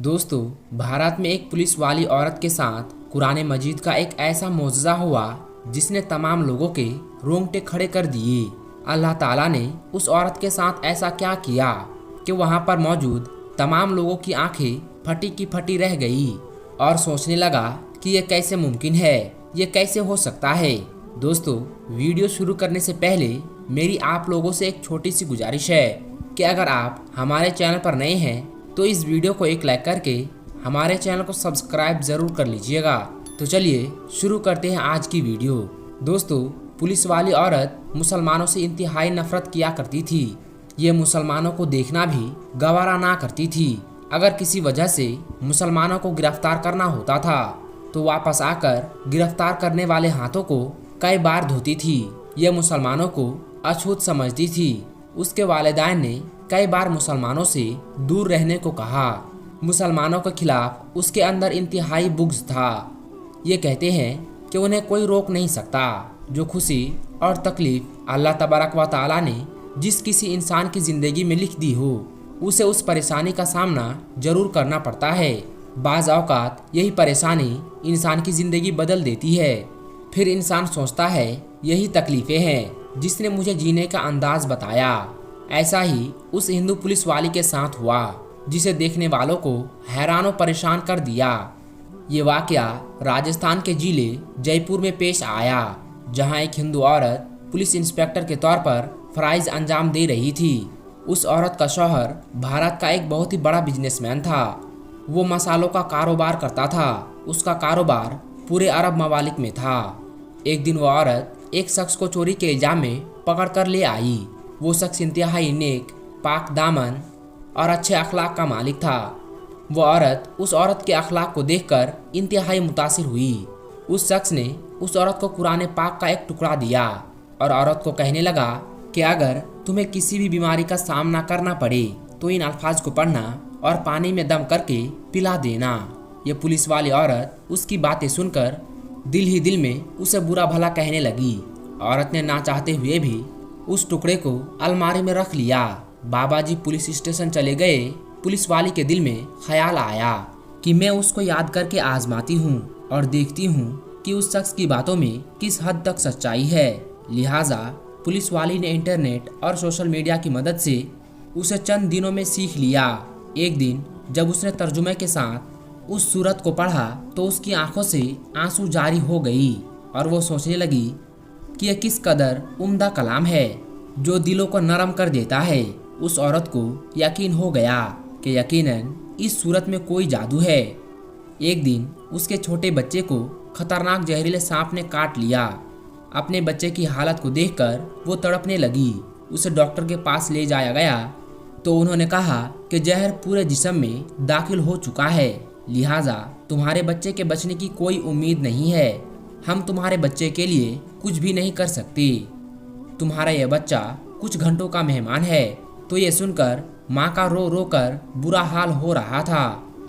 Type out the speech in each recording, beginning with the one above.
दोस्तों, भारत में एक पुलिस वाली औरत के साथ कुरान मजीद का एक ऐसा मोजज़ा हुआ जिसने तमाम लोगों के रोंगटे खड़े कर दिए। अल्लाह ताला ने उस औरत के साथ ऐसा क्या किया कि वहां पर मौजूद तमाम लोगों की आंखें फटी की फटी रह गई और सोचने लगा कि यह कैसे मुमकिन है, ये कैसे हो सकता है। दोस्तों, वीडियो शुरू करने से पहले मेरी आप लोगों से एक छोटी सी गुजारिश है कि अगर आप हमारे चैनल पर नए हैं तो इस वीडियो को एक लाइक करके हमारे चैनल को सब्सक्राइब ज़रूर कर लीजिएगा। तो चलिए शुरू करते हैं आज की वीडियो। दोस्तों, पुलिस वाली औरत मुसलमानों से इंतहाई नफरत किया करती थी। ये मुसलमानों को देखना भी गवारा ना करती थी। अगर किसी वजह से मुसलमानों को गिरफ्तार करना होता था तो वापस आकर गिरफ्तार करने वाले हाथों को कई बार धोती थी। ये मुसलमानों को अछूत समझती थी। उसके वालिदैन ने कई बार मुसलमानों से दूर रहने को कहा। मुसलमानों के खिलाफ उसके अंदर इंतहाई बुग़्ज़ था। ये कहते हैं कि उन्हें कोई रोक नहीं सकता। जो खुशी और तकलीफ अल्लाह तबारक व तआला ने जिस किसी इंसान की ज़िंदगी में लिख दी हो, उसे उस परेशानी का सामना ज़रूर करना पड़ता है। बाज़ औक़ात यही परेशानी इंसान की ज़िंदगी बदल देती है। फिर इंसान सोचता है यही तकलीफ़ें हैं जिसने मुझे जीने का अंदाज़ बताया। ऐसा ही उस हिंदू पुलिस वाली के साथ हुआ जिसे देखने वालों को हैरान और परेशान कर दिया। ये वाक़या राजस्थान के जिले जयपुर में पेश आया, जहां एक हिंदू औरत पुलिस इंस्पेक्टर के तौर पर फ़राइज़ अंजाम दे रही थी। उस औरत का शौहर भारत का एक बहुत ही बड़ा बिजनेसमैन था। वो मसालों का कारोबार करता था। उसका कारोबार पूरे अरब ममालिक में था। एक दिन वो औरत एक शख्स को चोरी के इल्ज़ाम में पकड़ कर ले आई। वो शख्स इंतहाई नेक, पाक दामन और अच्छे अखलाक का मालिक था। वो औरत उस औरत के अखलाक को देखकर इंतहाई मुतासिर हुई। उस शख्स ने उस औरत को कुरान पाक का एक टुकड़ा दिया और औरत को कहने लगा कि अगर तुम्हें किसी भी बीमारी का सामना करना पड़े तो इन अल्फाज को पढ़ना और पानी में दम करके पिला देना। ये पुलिस वाली औरत उसकी बातें सुनकर दिल ही दिल में उसे बुरा भला कहने लगी। औरत ने ना चाहते हुए भी उस टुकड़े को अलमारी में रख लिया। बाबा जी पुलिस स्टेशन चले गए। पुलिस वाली के दिल में ख्याल आया कि मैं उसको याद करके आजमाती हूँ और देखती हूँ कि उस शख्स की बातों में किस हद तक सच्चाई है। लिहाजा पुलिस वाली ने इंटरनेट और सोशल मीडिया की मदद से उसे चंद दिनों में सीख लिया। एक दिन जब उसने तर्जुमे के साथ उस सूरत को पढ़ा तो उसकी आंखों से आंसू जारी हो गई और वो सोचने लगी कि यह किस कदर उम्दा कलाम है जो दिलों को नरम कर देता है। उस औरत को यकीन हो गया कि यकीनन इस सूरत में कोई जादू है। एक दिन उसके छोटे बच्चे को खतरनाक जहरीले सांप ने काट लिया। अपने बच्चे की हालत को देखकर वो तड़पने लगी। उसे डॉक्टर के पास ले जाया गया तो उन्होंने कहा कि जहर पूरे जिस्म में दाखिल हो चुका है, लिहाजा तुम्हारे बच्चे के बचने की कोई उम्मीद नहीं है। हम तुम्हारे बच्चे के लिए कुछ भी नहीं कर सकते। तुम्हारा यह बच्चा कुछ घंटों का मेहमान है। तो ये सुनकर माँ का रो रो कर बुरा हाल हो रहा था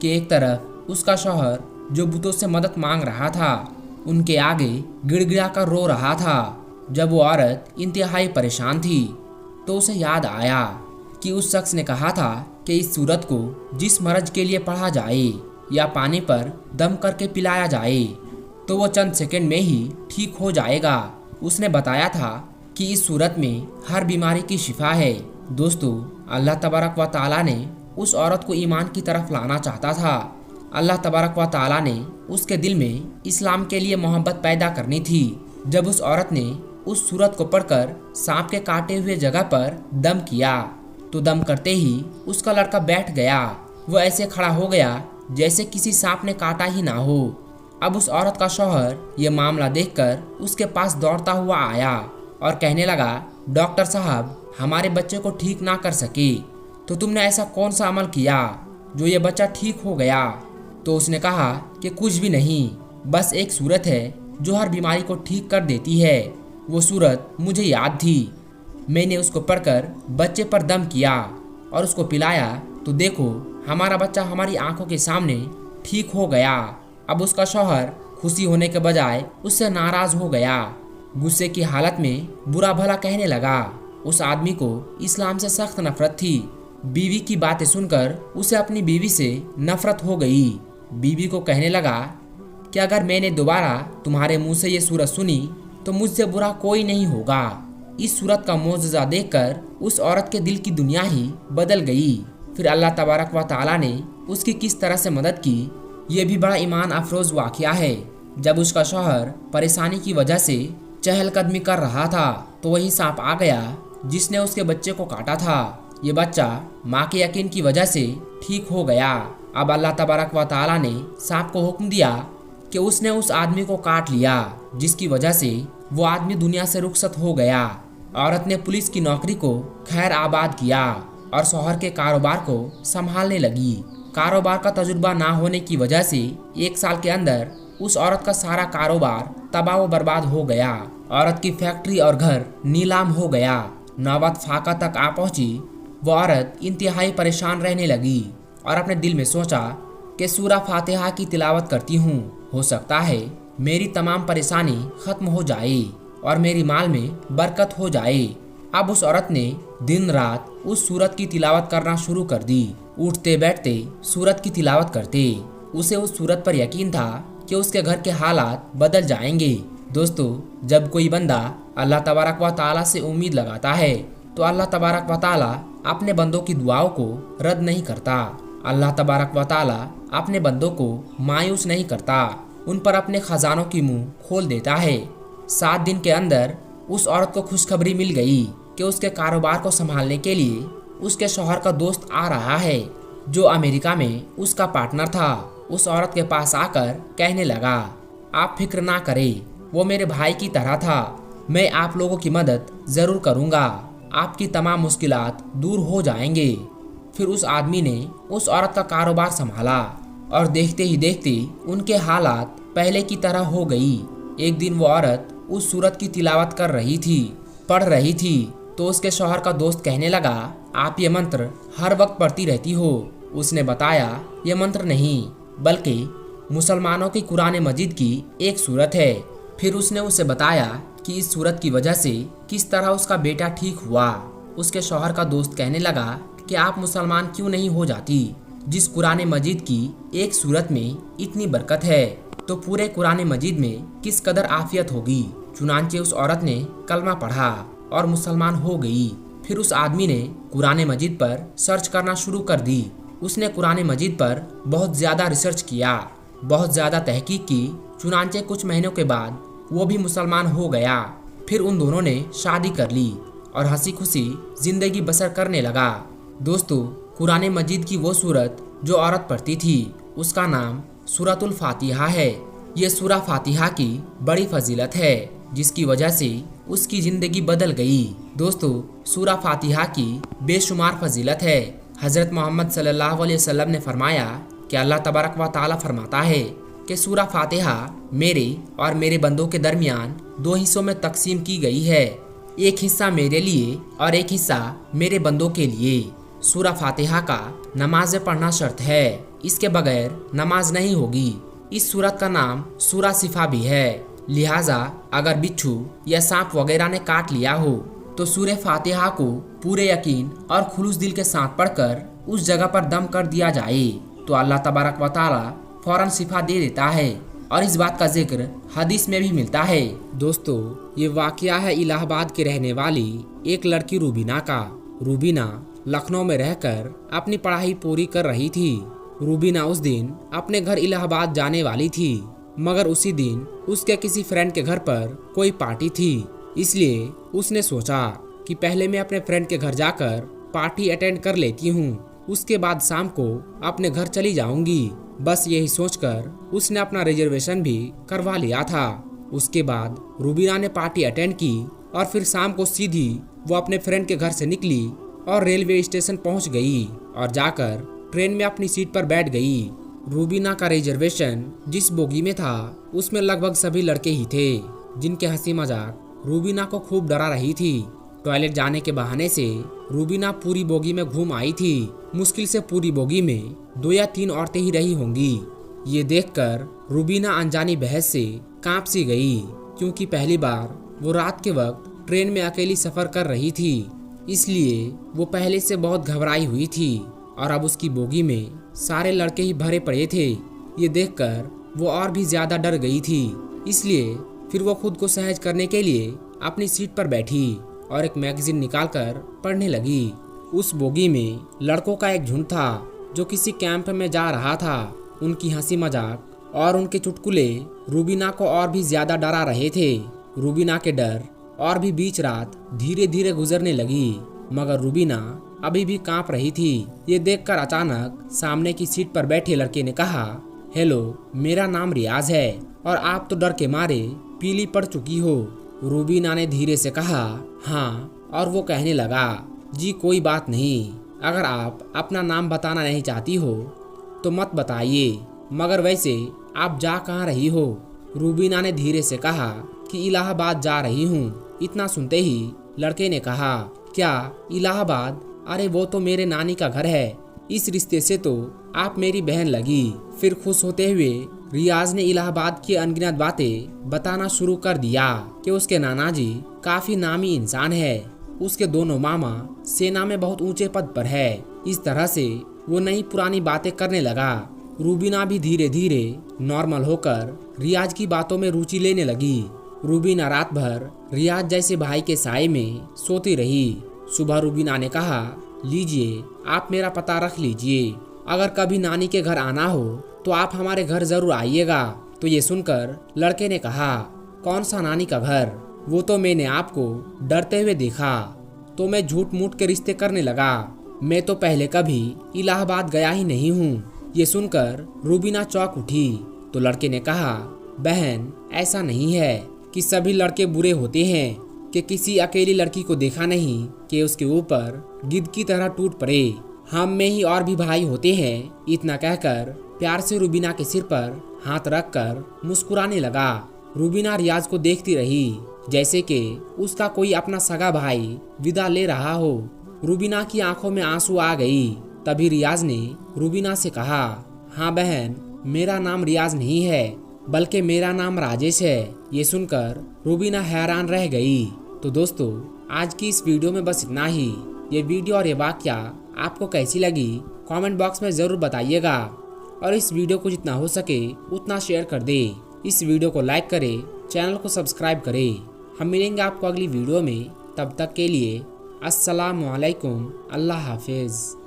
कि एक तरफ उसका शौहर जो बुतों से मदद मांग रहा था, उनके आगे गिड़गिड़ा कर रो रहा था। जब वो औरत इंतहाई परेशान थी तो उसे याद आया कि उस शख्स ने कहा था कि इस सूरत को जिस मर्ज के लिए पढ़ा जाए या पानी पर दम करके पिलाया जाए तो वो चंद सेकंड में ही ठीक हो जाएगा। उसने बताया था कि इस सूरत में हर बीमारी की शिफा है। दोस्तों, अल्लाह तबारक व तआला ने उस औरत को ईमान की तरफ लाना चाहता था। अल्लाह तबारक व तआला ने उसके दिल में इस्लाम के लिए मोहब्बत पैदा करनी थी। जब उस औरत ने उस सूरत को पढ़कर सांप के काटे हुए जगह पर दम किया तो दम करते ही उसका लड़का बैठ गया। वो ऐसे खड़ा हो गया जैसे किसी सांप ने काटा ही ना हो। अब उस औरत का शौहर ये मामला देखकर उसके पास दौड़ता हुआ आया और कहने लगा, डॉक्टर साहब, हमारे बच्चे को ठीक ना कर सके तो तुमने ऐसा कौन सा अमल किया जो ये बच्चा ठीक हो गया? तो उसने कहा कि कुछ भी नहीं, बस एक सूरत है जो हर बीमारी को ठीक कर देती है। वो सूरत मुझे याद थी। मैंने उसको पढ़कर बच्चे पर दम किया और उसको पिलाया तो देखो, हमारा बच्चा हमारी आंखों के सामने ठीक हो गया। अब उसका शौहर खुशी होने के बजाय उससे नाराज़ हो गया। गुस्से की हालत में बुरा भला कहने लगा। उस आदमी को इस्लाम से सख्त नफरत थी। बीवी की बातें सुनकर उसे अपनी बीवी से नफरत हो गई। बीवी को कहने लगा कि अगर मैंने दोबारा तुम्हारे मुंह से ये सूरत सुनी तो मुझसे बुरा कोई नहीं होगा। इस सूरत का मौजज़ा देखकर उस औरत के दिल की दुनिया ही बदल गई। फिर अल्लाह तबारक व तआला ने उसकी किस तरह से मदद की, ये भी बड़ा ईमान अफरोज़ वाक़या है। जब उसका शौहर परेशानी की वजह से चहलकदमी कर रहा था तो वही सांप आ गया जिसने उसके बच्चे को काटा था। ये बच्चा माँ के यकीन की वजह से ठीक हो गया। अब अल्लाह तबारक व तआला ने सांप को हुक्म दिया कि उसने उस आदमी को काट लिया, जिसकी वजह से वो आदमी दुनिया से रुखसत हो गया। औरत ने पुलिस की नौकरी को खैर आबाद किया और शौहर के कारोबार को संभालने लगी। कारोबार का तजुर्बा ना होने की वजह से 1 साल के अंदर उस औरत का सारा कारोबार तबाह व बर्बाद हो गया। औरत की फैक्ट्री और घर नीलाम हो गया। नौबत फाका तक आ पहुंची। वो औरत इंतहाई परेशान रहने लगी और अपने दिल में सोचा कि सूरा फातिहा की तिलावत करती हूँ, हो सकता है मेरी तमाम परेशानी खत्म हो जाए और मेरी माल में बरकत हो जाए। अब उस औरत ने दिन रात उस सूरत की तिलावत करना शुरू कर दी। उठते बैठते सूरत की तिलावत करते। उसे उस सूरत पर यकीन था कि उसके घर के हालात बदल जाएंगे। दोस्तों, जब कोई बंदा अल्लाह तबारक व तआला से उम्मीद लगाता है तो अल्लाह तबारक व तआला अपने बंदों की दुआओं को रद्द नहीं करता। अल्लाह तबारक व तआला अपने बंदों को मायूस नहीं करता, उन पर अपने खजानों की मुंह खोल देता है। 7 दिन के अंदर उस औरत को खुशखबरी मिल गई कि उसके कारोबार को संभालने के लिए उसके शौहर का दोस्त आ रहा है, जो अमेरिका में उसका पार्टनर था। उस औरत के पास आकर कहने लगा, आप फिक्र ना करें, वो मेरे भाई की तरह था। मैं आप लोगों की मदद ज़रूर करूँगा, आपकी तमाम मुश्किलात दूर हो जाएंगे। फिर उस आदमी ने उस औरत का कारोबार संभाला और देखते ही देखते उनके हालात पहले की तरह हो गई। एक दिन वो औरत उस सूरत की तिलावत कर रही थी, पढ़ रही थी, तो उसके शौहर का दोस्त कहने लगा, आप ये मंत्र हर वक्त पढ़ती रहती हो। उसने बताया, ये मंत्र नहीं बल्कि मुसलमानों की कुरान मजीद की एक सूरत है। फिर उसने उसे बताया कि इस सूरत की वजह से किस तरह उसका बेटा ठीक हुआ। उसके शौहर का दोस्त कहने लगा कि आप मुसलमान क्यों नहीं हो जाती, जिस कुरान मजीद की एक सूरत में इतनी बरकत है तो पूरे कुरान मजीद में किस कदर आफियत होगी। चुनांचे उस औरत ने कलमा पढ़ा और मुसलमान हो गई। फिर उस आदमी ने कुरान मजीद पर सर्च करना शुरू कर दी। उसने कुरान मजीद पर बहुत ज़्यादा रिसर्च किया, बहुत ज़्यादा तहकीक की। चुनांचे कुछ महीनों के बाद वो भी मुसलमान हो गया। फिर उन दोनों ने शादी कर ली और हंसी खुशी जिंदगी बसर करने लगा। दोस्तों, कुरान मजीद की वो सूरत जो औरत पढ़ती थी उसका नाम सूरतुल फातिहा है। ये सूरा फातिहा की बड़ी फजीलत है, जिसकी वजह से उसकी ज़िंदगी बदल गई। दोस्तों, सूरा फातिहा की बेशुमार फजीलत है। हज़रत मोहम्मद सल्लल्लाहु अलैहि वसल्लम ने फरमाया कि अल्लाह तबारक व तआला फरमाता है कि सूरा फातिहा मेरे और मेरे बंदों के दरमियान 2 हिस्सों में तकसीम की गई है, एक हिस्सा मेरे लिए और एक हिस्सा मेरे बंदों के लिए। सूरा फातिहा का नमाज पढ़ना शर्त है, इसके बगैर नमाज नहीं होगी। इस सूरत का नाम सूरा सिफा भी है, लिहाजा अगर बिच्छू या सांप वगैरह ने काट लिया हो तो सूरे फातिहा को पूरे यकीन और खुलूस दिल के साथ पढ़कर उस जगह पर दम कर दिया जाए तो अल्लाह तबारक व तआला फौरन शिफा दे देता है। और इस बात का जिक्र हदीस में भी मिलता है। दोस्तों, ये वाकया है इलाहाबाद की रहने वाली एक लड़की रूबीना का। रूबीना लखनऊ में रहकर अपनी पढ़ाई पूरी कर रही थी। रूबीना उस दिन अपने घर इलाहाबाद जाने वाली थी, मगर उसी दिन उसके किसी फ्रेंड के घर पर कोई पार्टी थी, इसलिए उसने सोचा कि पहले मैं अपने फ्रेंड के घर जाकर पार्टी अटेंड कर लेती हूँ, उसके बाद शाम को अपने घर चली जाऊंगी। बस यही सोचकर उसने अपना रिजर्वेशन भी करवा लिया था। उसके बाद रूबीना ने पार्टी अटेंड की और फिर शाम को सीधी वो अपने फ्रेंड के घर से निकली और रेलवे स्टेशन पहुंच गई और जाकर ट्रेन में अपनी सीट पर बैठ गई। रूबीना का रिजर्वेशन जिस बोगी में था उसमें लगभग सभी लड़के ही थे, जिनके हंसी मजाक रूबीना को खूब डरा रही थी। टॉयलेट जाने के बहाने से रूबीना पूरी बोगी में घूम आई थी। मुश्किल से पूरी बोगी में 2 या 3 औरतें ही रही होंगी। ये देखकर रूबीना अनजानी बहस से कांप सी गई, क्योंकि पहली बार वो रात के वक्त ट्रेन में अकेली सफर कर रही थी। इसलिए वो पहले से बहुत घबराई हुई थी और अब उसकी बोगी में सारे लड़के ही भरे पड़े थे। ये देखकर वो और भी ज्यादा डर गई थी। इसलिए फिर वो खुद को सहज करने के लिए अपनी सीट पर बैठी और एक मैगजीन निकालकर पढ़ने लगी। उस बोगी में लड़कों का एक झुंड था जो किसी कैंप में जा रहा था। उनकी हंसी मजाक और उनके चुटकुले रूबीना को और भी ज्यादा डरा रहे थे। रूबीना के डर और भी बीच रात धीरे धीरे गुजरने लगी, मगर रूबीना अभी भी कांप रही थी। ये देखकर अचानक सामने की सीट पर बैठे लड़के ने कहा, हेलो, मेरा नाम रियाज है और आप तो डर के मारे पीली पड़ चुकी हो। रूबीना ने धीरे से कहा, हाँ, और वो कहने लगा, जी कोई बात नहीं, अगर आप अपना नाम बताना नहीं चाहती हो तो मत बताइए, मगर वैसे आप जा कहाँ रही हो? रूबीना ने धीरे से कहा कि इलाहाबाद जा रही हूँ। इतना सुनते ही लड़के ने कहा, क्या इलाहाबाद? अरे वो तो मेरे नानी का घर है, इस रिश्ते से तो आप मेरी बहन लगी। फिर खुश होते हुए रियाज ने इलाहाबाद की अनगिनत बातें बताना शुरू कर दिया कि उसके नाना जी काफी नामी इंसान है, उसके दोनों मामा सेना में बहुत ऊंचे पद पर है। इस तरह से वो नई पुरानी बातें करने लगा। रूबीना भी धीरे धीरे नॉर्मल होकर रियाज की बातों में रुचि लेने लगी। रूबीना रात भर रियाज जैसे भाई के साए में सोती रही। सुबह रूबीना ने कहा, लीजिए, आप मेरा पता रख लीजिए, अगर कभी नानी के घर आना हो तो आप हमारे घर जरूर आइएगा। तो ये सुनकर लड़के ने कहा, कौन सा नानी का घर? वो तो मैंने आपको डरते हुए देखा तो मैं झूठ मूठ के रिश्ते करने लगा। मैं तो पहले कभी इलाहाबाद गया ही नहीं हूँ। ये सुनकर रूबीना चौंक उठी। तो लड़के ने कहा, बहन, ऐसा नहीं है कि सभी लड़के बुरे होते हैं कि किसी अकेली लड़की को देखा नहीं कि उसके ऊपर गिद्ध की तरह टूट पड़े। हम में ही और भी भाई होते हैं। इतना कहकर प्यार से रूबीना के सिर पर हाथ रखकर मुस्कुराने लगा। रूबीना रियाज को देखती रही जैसे कि उसका कोई अपना सगा भाई विदा ले रहा हो। रूबीना की आंखों में आंसू आ गई। तभी रियाज ने रूबीना से कहा, हाँ बहन, मेरा नाम रियाज नहीं है बल्कि मेरा नाम राजेश है। ये सुनकर रूबीना हैरान रह गई। तो दोस्तों, आज की इस वीडियो में बस इतना ही। ये वीडियो और ये वाकया आपको कैसी लगी कमेंट बॉक्स में ज़रूर बताइएगा और इस वीडियो को जितना हो सके उतना शेयर कर दे। इस वीडियो को लाइक करें, चैनल को सब्सक्राइब करें। हम मिलेंगे आपको अगली वीडियो में। तब तक के लिए अस्सलाम वालेकुम, अल्लाह हाफिज़।